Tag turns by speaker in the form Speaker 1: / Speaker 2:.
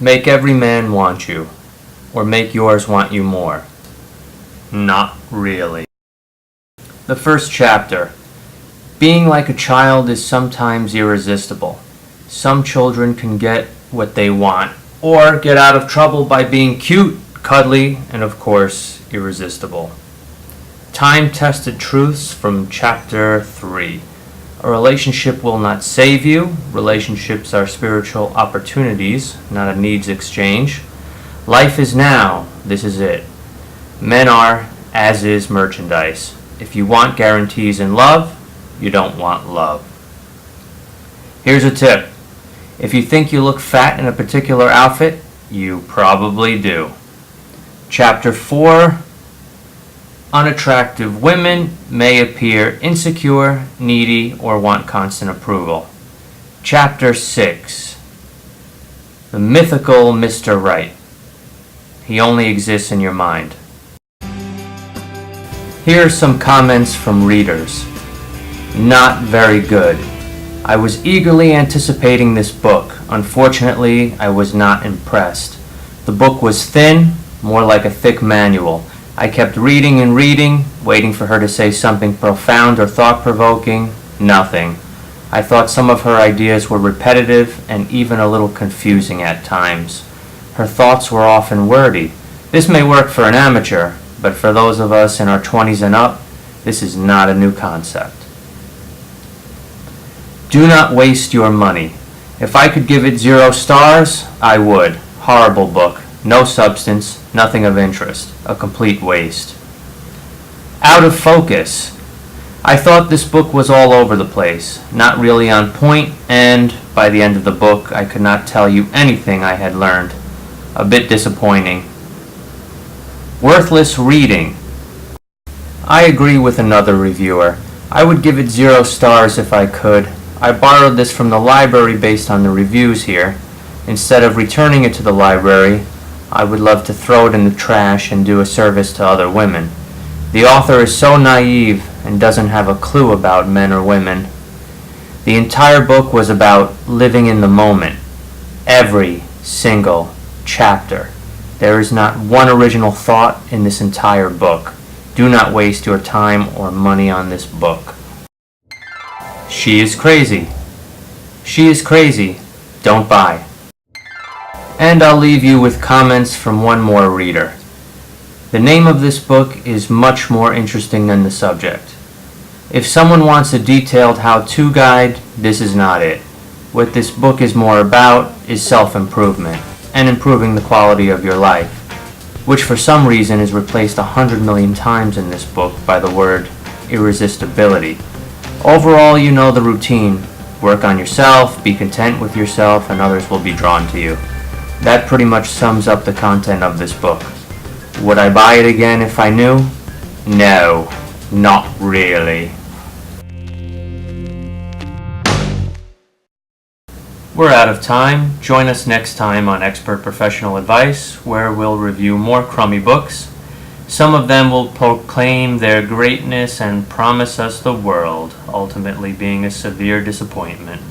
Speaker 1: Make every man want you, or make yours want you more. Not really. The first chapter. Being like a child is sometimes irresistible. Some children can get what they want, or get out of trouble by being cute, cuddly, and of course, irresistible. Time-tested truths from chapter 3. A relationship will not save you. Relationships are spiritual opportunities, not a needs exchange. Life is now. This is it. Men are, as is merchandise. If you want guarantees in love, you don't want love. Here's a tip. If you think you look fat in a particular outfit, you probably do. Chapter 4. Unattractive women may appear insecure, needy, or want constant approval. Chapter 6. The mythical Mr. Right. He only exists in your mind. Here are some comments from readers. Not very good. I was eagerly anticipating this book. Unfortunately, I was not impressed. The book was thin, more like a thick manual. I kept reading and reading, waiting for her to say something profound or thought-provoking. Nothing. I thought some of her ideas were repetitive and even a little confusing at times. Her thoughts were often wordy. This may work for an amateur, but for those of us in our 20s and up, this is not a new concept. Do not waste your money. If I could give it 0 stars, I would. Horrible book. No substance, nothing of interest. A complete waste. Out of focus. I thought this book was all over the place, not really on point, and by the end of the book, I could not tell you anything I had learned. A bit disappointing. Worthless reading. I agree with another reviewer. I would give it 0 stars if I could. I borrowed this from the library based on the reviews here. Instead of returning it to the library, I would love to throw it in the trash and do a service to other women. The author is so naive and doesn't have a clue about men or women. The entire book was about living in the moment. Every single chapter. There is not one original thought in this entire book. Do not waste your time or money on this book. She is crazy. She is crazy. Don't buy. And I'll leave you with comments from one more reader. The name of this book is much more interesting than the subject. If someone wants a detailed how-to guide, this is not it. What this book is more about is self-improvement and improving the quality of your life, which for some reason is replaced 100 million times in this book by the word irresistibility. Overall, you know the routine. Work on yourself, be content with yourself, and others will be drawn to you. That pretty much sums up the content of this book. Would I buy it again if I knew? No, not really. We're out of time. Join us next time on Expert Professional Advice, where we'll review more crummy books. Some of them will proclaim their greatness and promise us the world, ultimately being a severe disappointment.